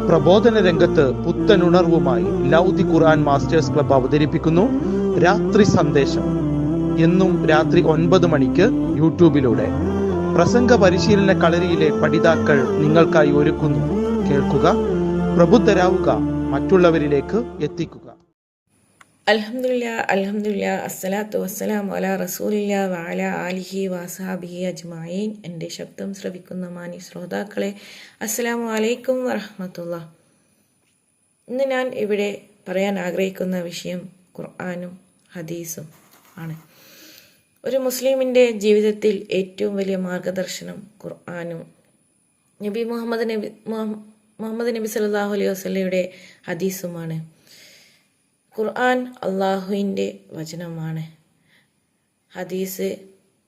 പ്രബോധന രംഗത്ത് പുത്തനുണർവുമായി ലൗദി ഖുർആൻ masters club അവതരിപ്പിക്കുന്നു രാത്രി സന്ദേശം. എന്നും രാത്രി 9 മണിക്ക് യൂട്യൂബിലൂടെ പ്രസംഗ പരിശീലന കളരിയിലെ പഠിതാക്കൾ നിങ്ങൾക്കായി ഒരുക്കുന്നു. കേൾക്കുക, പ്രബുദ്ധരാവുക, മറ്റുള്ളവരിലേക്ക് എത്തിക്കുക. അൽഹംദുലില്ലാ അസ്സലാത്തു വസ്സലാമു അലാ റസൂലില്ലാ വഅലാ ആലിഹി വഅസ്ഹാബിഹി അജ്മഈൻ. എൻ്റെ ശബ്ദം ശ്രവിക്കുന്ന മാന്യ ശ്രോതാക്കളെ, അസ്സലാമു അലൈക്കും വറഹ്മത്തുള്ളാഹി. ഇന്ന് ഞാൻ ഇവിടെ പറയാൻ ആഗ്രഹിക്കുന്ന വിഷയം ഖുർആനും ഹദീസും ആണ്. ഒരു മുസ്ലിമിൻ്റെ ജീവിതത്തിൽ ഏറ്റവും വലിയ മാർഗദർശനം ഖുർആനും മുഹമ്മദ് നബി സല്ലല്ലാഹു അലൈഹി വസല്ലമയുടെ ഹദീസുമാണ്. ഖുർആൻ അള്ളാഹുവിൻ്റെ വചനമാണ്. ഹദീസ്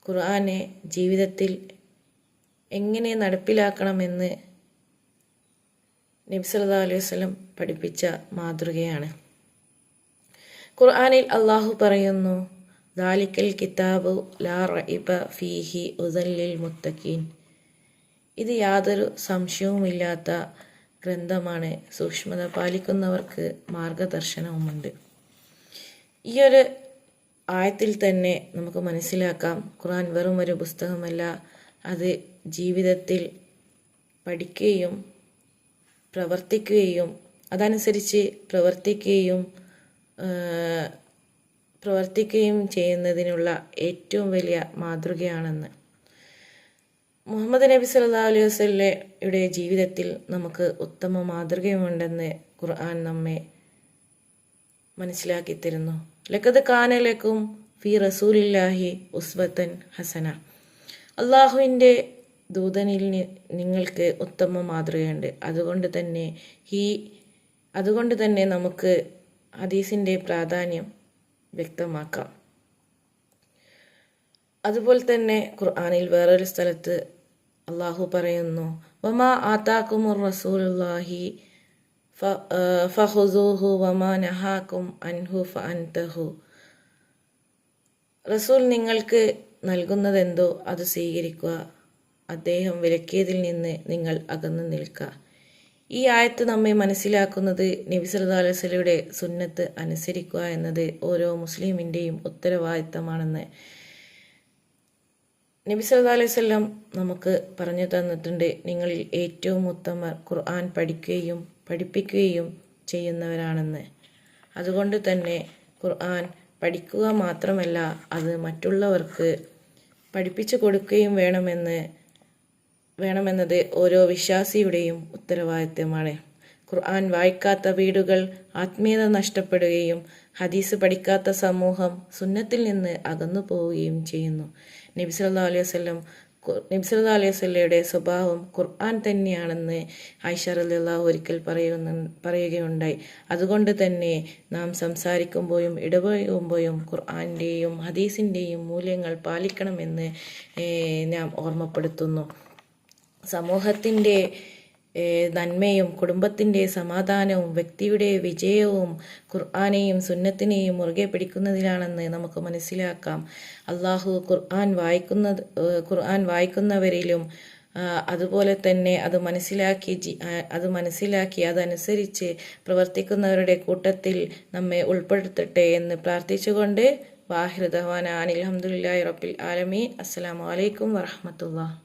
ഖുർആനെ ജീവിതത്തിൽ എങ്ങനെ നടപ്പിലാക്കണമെന്ന് നബി സല്ലല്ലാഹു അലൈഹി വസല്ലം പഠിപ്പിച്ച മാതൃകയാണ്. ഖുർആനിൽ അള്ളാഹു പറയുന്നു, ദാലിക്കൽ കിതാബു ലാ റൈബ ഫീഹി ഹുദൽ ലിൽ മുത്തഖീൻ. ഇത് യാതൊരു സംശയവുമില്ലാത്ത ഗ്രന്ഥമാണ്, സൂക്ഷ്മത പാലിക്കുന്നവർക്ക് മാർഗദർശനവുമുണ്ട്. ഈ ഒരു ആയത്തിൽ തന്നെ നമുക്ക് മനസ്സിലാക്കാം, ഖുർആൻ വെറും ഒരു പുസ്തകമല്ല, അത് ജീവിതത്തിൽ പഠിക്കുകയും പ്രവർത്തിക്കുകയും അതനുസരിച്ച് പ്രവർത്തിക്കുകയും ചെയ്യുന്നതിനുള്ള ഏറ്റവും വലിയ മാതൃകയാണെന്ന്. മുഹമ്മദ് നബി സല്ലല്ലാഹു അലൈഹി വസല്ലമയുടെ ജീവിതത്തിൽ നമുക്ക് ഉത്തമ മാതൃകയുമുണ്ടെന്ന് ഖുർആൻ നമ്മെ മനസ്സിലാക്കി തരുന്നു. ലഖദ് കാന ലക്കും ഫീ റസൂലില്ലാഹി ഉസ്വത്തുൻ ഹസന. അള്ളാഹുവിൻ്റെ ദൂതനിൽ നിങ്ങൾക്ക് ഉത്തമ മാതൃകയുണ്ട്. അതുകൊണ്ട് തന്നെ നമുക്ക് ഹദീസിൻ്റെ പ്രാധാന്യം വ്യക്തമാക്കാം. അതുപോലെ തന്നെ ഖുർആനിൽ വേറൊരു സ്ഥലത്ത് അള്ളാഹു പറയുന്നു, വമാ ആതാകുമുർ റസൂലുള്ളാഹി ഫഖുദൂഹു വമാ നഹാകും അൻഹു ഫഅൻതഹു. റസൂൽ നിങ്ങൾക്ക് നൽകുന്നതെന്തോ അത് സ്വീകരിക്കുക, അദ്ദേഹം വിലക്കിയതിൽ നിന്ന് നിങ്ങൾ അകന്നു നിൽക്കുക. ഈ ആയത്ത് നമ്മെ മനസ്സിലാക്കുന്നത് നബി സല്ലല്ലാഹു അലൈഹി വസല്ലമയുടെ സുന്നത്ത് അനുസരിക്കുക എന്നത് ഓരോ മുസ്ലിമിൻ്റെയും ഉത്തരവാദിത്തമാണെന്ന് നബി സല്ലല്ലാഹു അലൈഹി വസല്ലം നമുക്ക് പറഞ്ഞു തന്നിട്ടുണ്ട്. നിങ്ങളിൽ ഏറ്റവും ഉത്തമർ ഖുർആൻ പഠിക്കുകയും പഠിപ്പിക്കുകയും ചെയ്യുന്നവരാണെന്ന്. അതുകൊണ്ട് തന്നെ ഖുർആൻ പഠിക്കുക മാത്രമല്ല, അത് മറ്റുള്ളവർക്ക് പഠിപ്പിച്ചു കൊടുക്കുകയും വേണമെന്നത് ഓരോ വിശ്വാസിയുടെയും ഉത്തരവാദിത്തമാണ്. ഖുർആൻ വായിക്കാത്ത വീടുകൾ ആത്മീയത നഷ്ടപ്പെടുകയും ഹദീസ് പഠിക്കാത്ത സമൂഹം സുന്നത്തിൽ നിന്ന് അകന്നു പോവുകയും ചെയ്യുന്നു. നബി സല്ലല്ലാഹു അലൈഹി വസല്ലമയുടെ സ്വഭാവം ഖുർആൻ തന്നെയാണെന്ന് ആയിഷ റളിയല്ലാഹു ഒരിക്കൽ പറയുകയുണ്ടായി. അതുകൊണ്ട് തന്നെ നാം സംസാരിക്കുമ്പോഴും ഇടപഴകുമ്പോഴും ഖുർആൻ്റെയും ഹദീസിൻ്റെയും മൂല്യങ്ങൾ പാലിക്കണമെന്ന് നാം ഓർമ്മപ്പെടുത്തുന്നു. സമൂഹത്തിൻ്റെ നന്മയും കുടുംബത്തിൻ്റെ സമാധാനവും വ്യക്തിയുടെ വിജയവും ഖുർആനെയും സുന്നത്തിനെയും മുറുകെ പിടിക്കുന്നതിലാണെന്ന് നമുക്ക് മനസ്സിലാക്കാം. അള്ളാഹു ഖുർആൻ വായിക്കുന്നവരിലും അതുപോലെ തന്നെ അത് മനസ്സിലാക്കി അതനുസരിച്ച് പ്രവർത്തിക്കുന്നവരുടെ കൂട്ടത്തിൽ നമ്മെ ഉൾപ്പെടുത്തട്ടെ എന്ന് പ്രാർത്ഥിച്ചുകൊണ്ട് വാഹിർ ദഅ്വാനാ അനിൽ ഹംദുലില്ലാഹി റബ്ബിൽ ആലമീൻ. അസ്സലാമു അലൈക്കും വറഹ്മത്തുള്ളാഹി.